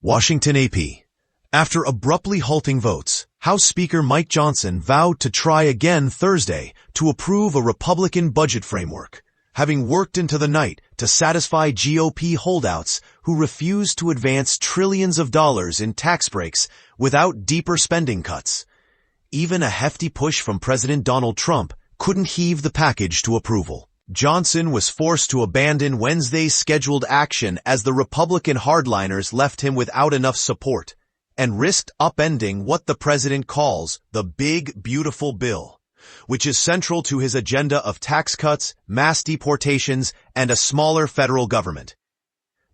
Washington AP. After abruptly halting votes, House Speaker Mike Johnson vowed to try again Thursday to approve a Republican budget framework, having worked into the night to satisfy GOP holdouts who refused to advance trillions of dollars in tax breaks without deeper spending cuts. Even a hefty push from President Donald Trump couldn't heave the package to approval. Johnson was forced to abandon Wednesday's scheduled action as the Republican hardliners left him without enough support and risked upending what the president calls the big, beautiful bill, which is central to his agenda of tax cuts, mass deportations, and a smaller federal government.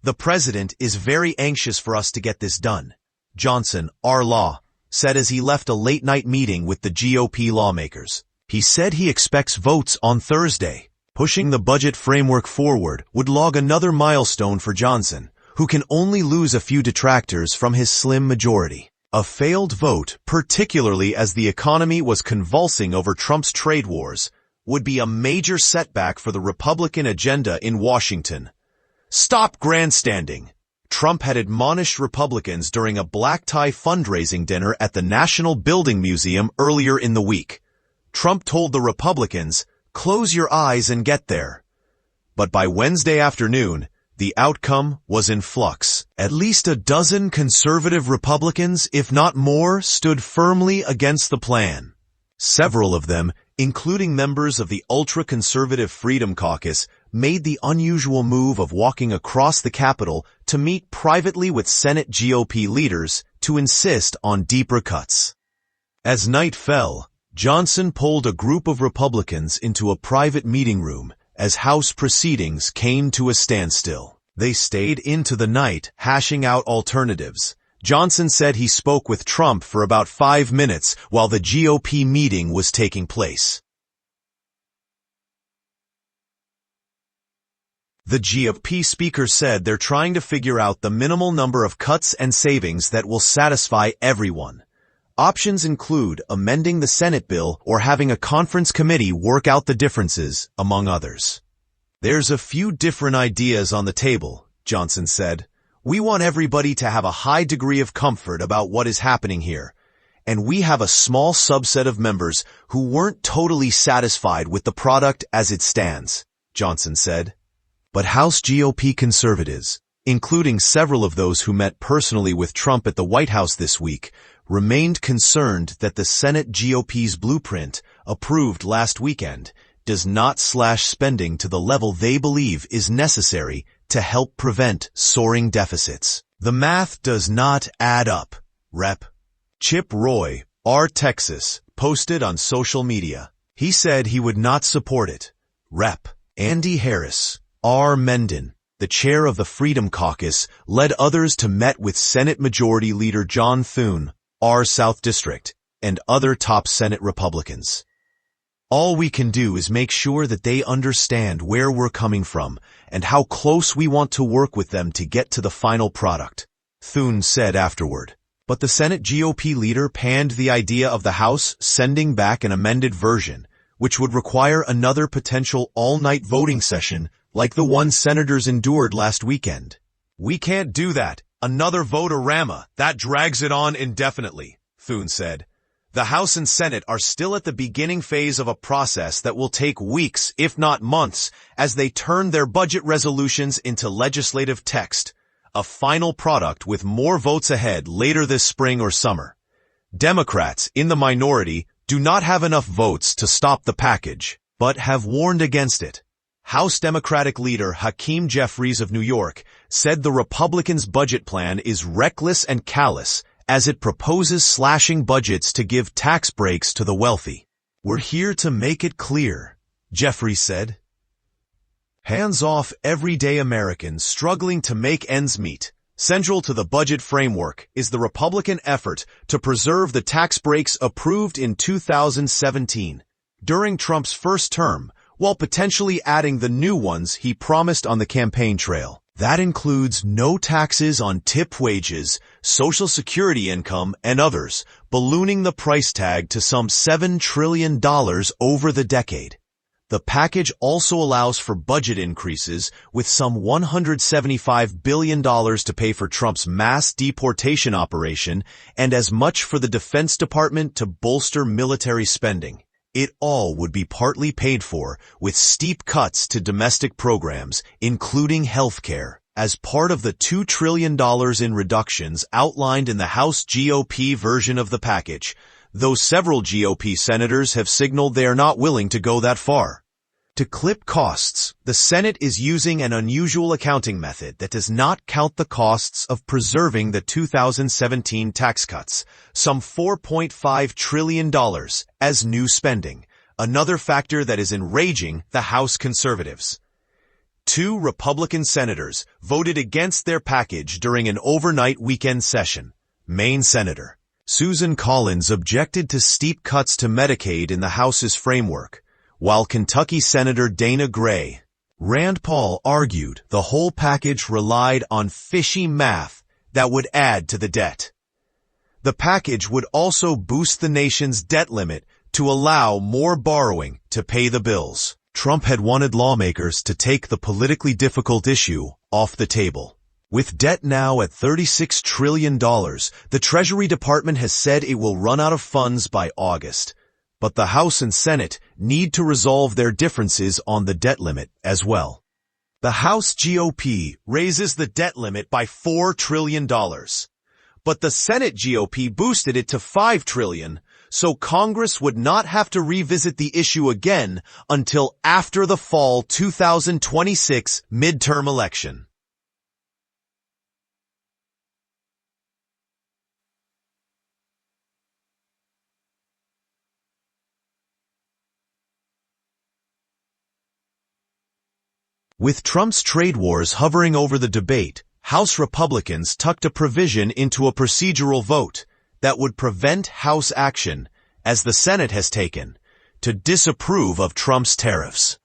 "The president is very anxious for us to get this done," Johnson, our law, said as he left a late-night meeting with the GOP lawmakers. He said he expects votes on Thursday. Pushing the budget framework forward would log another milestone for Johnson, who can only lose a few detractors from his slim majority. A failed vote, particularly as the economy was convulsing over Trump's trade wars, would be a major setback for the Republican agenda in Washington. Stop grandstanding. Trump had admonished Republicans during a black-tie fundraising dinner at the National Building Museum earlier in the week. Trump told the Republicans, "Close your eyes and get there." But by Wednesday afternoon, the outcome was in flux. At least a dozen conservative Republicans, if not more, stood firmly against the plan. Several of them, including members of the ultra-conservative Freedom Caucus, made the unusual move of walking across the Capitol to meet privately with Senate GOP leaders to insist on deeper cuts. As night fell, Johnson pulled a group of Republicans into a private meeting room as House proceedings came to a standstill. They stayed into the night, hashing out alternatives. Johnson said he spoke with Trump for about 5 minutes while the GOP meeting was taking place. The GOP speaker said they're trying to figure out the minimal number of cuts and savings that will satisfy everyone. Options include amending the Senate bill or having a conference committee work out the differences, among others. "There's a few different ideas on the table," Johnson said. "We want everybody to have a high degree of comfort about what is happening here, and we have a small subset of members who weren't totally satisfied with the product as it stands," Johnson said. But House GOP conservatives, including several of those who met personally with Trump at the White House this week, remained concerned that the Senate GOP's blueprint, approved last weekend, does not slash spending to the level they believe is necessary to help prevent soaring deficits. "The math does not add up," Rep. Chip Roy, R. Texas, posted on social media. He said he would not support it. Rep. Andy Harris, R. Mendon, the chair of the Freedom Caucus, led others to met with Senate Majority Leader John Thune, R. South District, and other top Senate Republicans. "All we can do is make sure that they understand where we're coming from and how close we want to work with them to get to the final product," Thune said afterward. But the Senate GOP leader panned the idea of the House sending back an amended version, which would require another potential all-night voting session like the one senators endured last weekend. "We can't do that. Another vote-a-rama, that drags it on indefinitely," Thune said. "The House and Senate are still at the beginning phase of a process that will take weeks, if not months, as they turn their budget resolutions into legislative text, a final product with more votes ahead later this spring or summer. Democrats, in the minority, do not have enough votes to stop the package, but have warned against it." House Democratic leader Hakeem Jeffries of New York said the Republicans' budget plan is reckless and callous as it proposes slashing budgets to give tax breaks to the wealthy. "We're here to make it clear," Jeffries said. "Hands off everyday Americans struggling to make ends meet. Central to the budget framework is the Republican effort to preserve the tax breaks approved in 2017 during Trump's first term, while potentially adding the new ones he promised on the campaign trail. That includes no taxes on tip wages, Social Security income, and others, ballooning the price tag to some $7 trillion over the decade. The package also allows for budget increases, with some $175 billion to pay for Trump's mass deportation operation and as much for the Defense Department to bolster military spending. It all would be partly paid for with steep cuts to domestic programs, including healthcare, as part of the $2 trillion in reductions outlined in the House GOP version of the package, though several GOP senators have signaled they are not willing to go that far. To clip costs, the Senate is using an unusual accounting method that does not count the costs of preserving the 2017 tax cuts, some $4.5 trillion, as new spending, another factor that is enraging the House conservatives. 2 Republican senators voted against their package during an overnight weekend session. Maine Senator Susan Collins objected to steep cuts to Medicaid in the House's framework, while Kentucky Senator Dana Gray. Rand Paul argued the whole package relied on fishy math that would add to the debt. The package would also boost the nation's debt limit to allow more borrowing to pay the bills. Trump had wanted lawmakers to take the politically difficult issue off the table. With debt now at $36 trillion, the Treasury Department has said it will run out of funds by August. But the House and Senate need to resolve their differences on the debt limit as well. The House GOP raises the debt limit by $4 trillion. But the Senate GOP boosted it to $5 trillion, so Congress would not have to revisit the issue again until after the fall 2026 midterm election. With Trump's trade wars hovering over the debate, House Republicans tucked a provision into a procedural vote that would prevent House action, as the Senate has taken, to disapprove of Trump's tariffs.